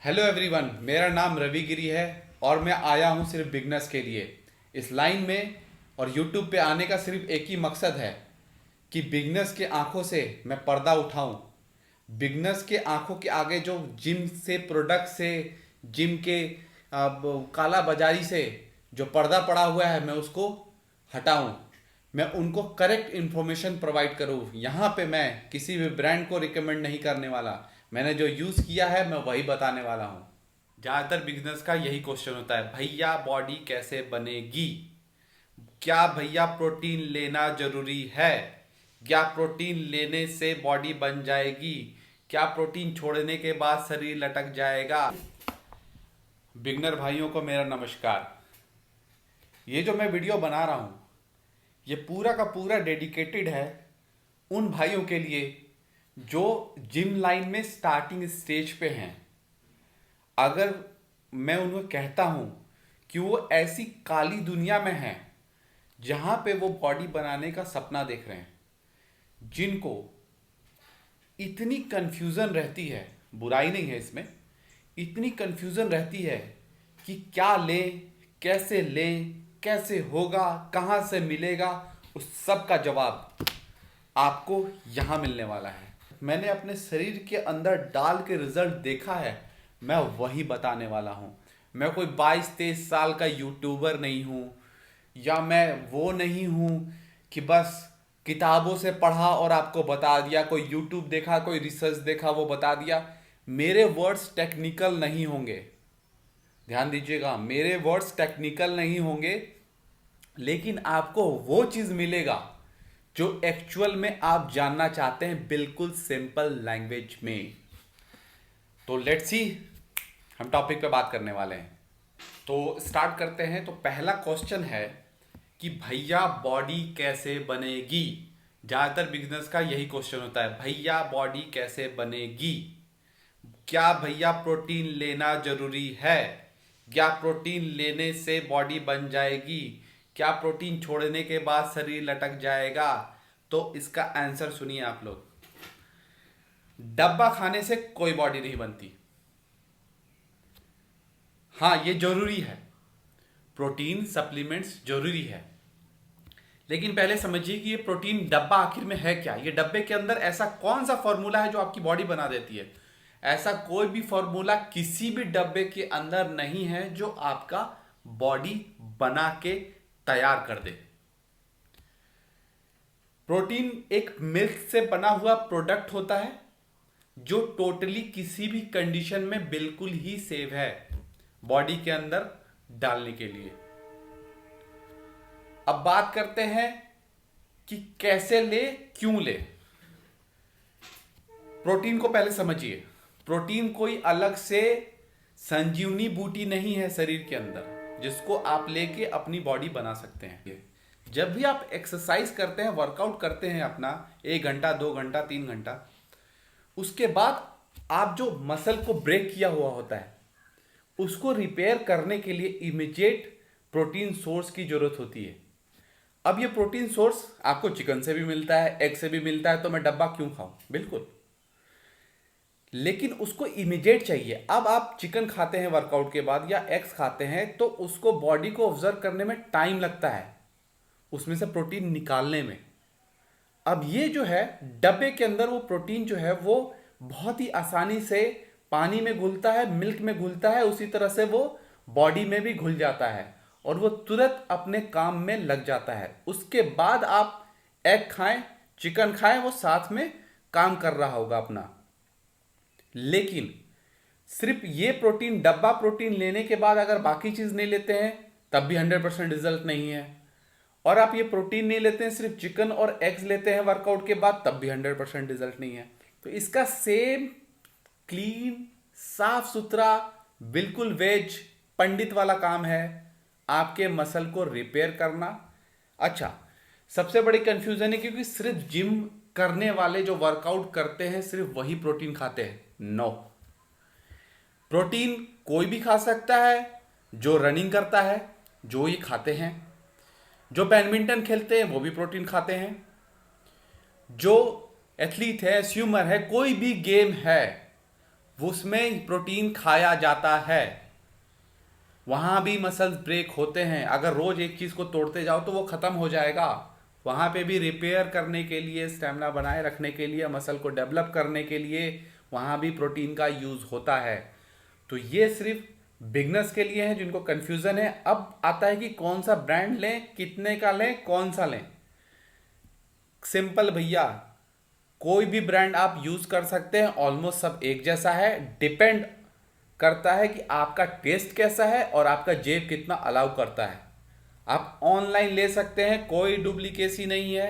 Hello everyone, मेरा नाम रवि गिरी है और मैं आया हूँ सिर्फ बिगनर्स के लिए। इस लाइन में और यूट्यूब पे आने का सिर्फ एक ही मकसद है कि बिगनर्स के आंखों से मैं पर्दा उठाऊं। बिगनर्स के आंखों के आगे जो जिम से प्रोडक्ट से जिम के काला बाजारी से जो पर्दा पड़ा हुआ है मैं उसको हटाऊं। मैं उनको करेक्ट इन्फॉर्मेशन प्रोवाइड करूं। यहाँ पे मैं किसी भी ब्रांड को रिकमेंड नहीं करने वाला। मैंने जो यूज़ किया है मैं वही बताने वाला हूँ। ज़्यादातर बिजनेस का यही क्वेश्चन होता है, भैया बॉडी कैसे बनेगी? क्या भैया प्रोटीन लेना जरूरी है? क्या प्रोटीन लेने से बॉडी बन जाएगी? क्या प्रोटीन छोड़ने के बाद शरीर लटक जाएगा? बिगनर भाइयों को मेरा नमस्कार। ये जो मैं वीडियो बना रहा हूँ ये पूरा का पूरा डेडिकेटेड है उन भाइयों के लिए जो जिम लाइन में स्टार्टिंग स्टेज पे हैं। अगर मैं उन्हें कहता हूं कि वो ऐसी काली दुनिया में हैं जहां पे वो बॉडी बनाने का सपना देख रहे हैं, जिनको इतनी कंफ्यूजन रहती है, बुराई नहीं है इसमें, इतनी कंफ्यूजन रहती है कि क्या लें, कैसे लें, कैसे होगा, कहां से मिलेगा, उस सब का जवाब आपको यहां मिलने वाला है। मैंने अपने शरीर के अंदर डाल के रिजल्ट देखा है, मैं वही बताने वाला हूं। मैं कोई 22-23 साल का यूट्यूबर नहीं हूं, या मैं वो नहीं हूं कि बस किताबों से पढ़ा और आपको बता दिया, कोई यूट्यूब देखा, कोई रिसर्च देखा, वो बता दिया। मेरे वर्ड्स टेक्निकल नहीं होंगे, ध्यान दीजिएगा, मेरे वर्ड्स टेक्निकल नहीं होंगे, लेकिन आपको वो चीज मिलेगा जो एक्चुअल में आप जानना चाहते हैं, बिल्कुल सिंपल लैंग्वेज में। तो लेट्स सी, हम टॉपिक पे बात करने वाले हैं। तो स्टार्ट करते हैं। तो पहला क्वेश्चन है कि भैया बॉडी कैसे बनेगी? ज़्यादातर बिजनेस का यही क्वेश्चन होता है, भैया बॉडी कैसे बनेगी? क्या भैया प्रोटीन लेना जरूरी है? क्या प्रोटीन लेने से बॉडी बन जाएगी? क्या प्रोटीन छोड़ने के बाद शरीर लटक जाएगा? तो इसका आंसर सुनिए आप लोग। डब्बा खाने से कोई बॉडी नहीं बनती। हाँ, ये जरूरी है, प्रोटीन सप्लीमेंट्स जरूरी है, लेकिन पहले समझिए कि ये प्रोटीन डब्बा आखिर में है क्या। ये डब्बे के अंदर ऐसा कौन सा फॉर्मूला है जो आपकी बॉडी बना देती है? ऐसा कोई भी फॉर्मूला किसी भी डब्बे के अंदर नहीं है जो आपका बॉडी बना के तैयार कर दे। प्रोटीन एक मिल्क से बना हुआ प्रोडक्ट होता है जो टोटली किसी भी कंडीशन में बिल्कुल ही सेफ है बॉडी के अंदर डालने के लिए। अब बात करते हैं कि कैसे ले, क्यों ले। प्रोटीन को पहले समझिए। प्रोटीन कोई अलग से संजीवनी बूटी नहीं है शरीर के अंदर जिसको आप लेके अपनी बॉडी बना सकते हैं। जब भी आप एक्सरसाइज करते हैं, वर्कआउट करते हैं अपना 1 घंटा, 2 घंटा, 3 घंटा, उसके बाद आप जो मसल को ब्रेक किया हुआ होता है उसको रिपेयर करने के लिए इमीडिएट प्रोटीन सोर्स की जरूरत होती है। अब ये प्रोटीन सोर्स आपको चिकन से भी मिलता है, एग से भी मिलता है, तो मैं डब्बा क्यों खाऊं? बिल्कुल, लेकिन उसको इमीडिएट चाहिए। अब आप चिकन खाते हैं वर्कआउट के बाद या एग्स खाते हैं तो उसको बॉडी को ऑब्जर्व करने में टाइम लगता है, उसमें से प्रोटीन निकालने में। अब ये जो है डब्बे के अंदर वो प्रोटीन जो है वो बहुत ही आसानी से पानी में घुलता है, मिल्क में घुलता है, उसी तरह से वो बॉडी में भी घुल जाता है और वो तुरंत अपने काम में लग जाता है। उसके बाद आप एग खाएं, चिकन खाएं, वो साथ में काम कर रहा होगा अपना। लेकिन सिर्फ ये प्रोटीन, डब्बा प्रोटीन लेने के बाद अगर बाकी चीज नहीं लेते हैं तब भी 100% रिजल्ट नहीं है। और आप ये प्रोटीन नहीं लेते हैं, सिर्फ चिकन और एग्स लेते हैं वर्कआउट के बाद, तब भी 100% रिजल्ट नहीं है। तो इसका सेम क्लीन, साफ सुथरा, बिल्कुल वेज पंडित वाला काम है आपके मसल को रिपेयर करना। अच्छा, सबसे बड़ी कंफ्यूजन है क्योंकि सिर्फ जिम करने वाले जो वर्कआउट करते हैं सिर्फ वही प्रोटीन खाते हैं। नो, प्रोटीन कोई भी खा सकता है, जो रनिंग करता है, जो ये खाते हैं, जो बैडमिंटन खेलते हैं वो भी प्रोटीन खाते हैं, जो एथलीट है, स्विमर है, कोई भी गेम है वो उसमें प्रोटीन खाया जाता है, वहां भी मसल्स ब्रेक होते हैं। अगर रोज एक चीज को तोड़ते जाओ तो वो खत्म हो जाएगा। वहां पे भी रिपेयर करने के लिए, स्टेमिना बनाए रखने के लिए, मसल को डेवलप करने के लिए वहां भी प्रोटीन का यूज होता है। तो ये सिर्फ बिगनर्स के लिए है जिनको कंफ्यूजन है। अब आता है कि कौन सा ब्रांड लें, कितने का लें, कौन सा लें। सिंपल भैया, कोई भी ब्रांड आप यूज कर सकते हैं, ऑलमोस्ट सब एक जैसा है। डिपेंड करता है कि आपका टेस्ट कैसा है और आपका जेब कितना अलाउ करता है। आप ऑनलाइन ले सकते हैं, कोई डुप्लीकेसी नहीं है।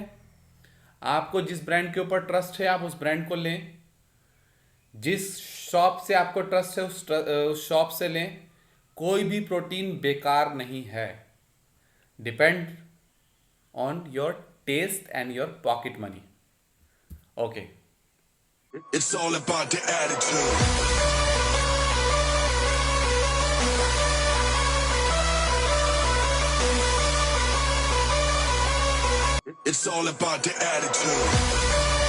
आपको जिस ब्रांड के ऊपर ट्रस्ट है आप उस ब्रांड को लें, जिस शॉप से आपको ट्रस्ट है उस शॉप से लें। कोई भी प्रोटीन बेकार नहीं है। Depend on your taste and your pocket money. Okay. It's all about the attitude. It's all about the attitude.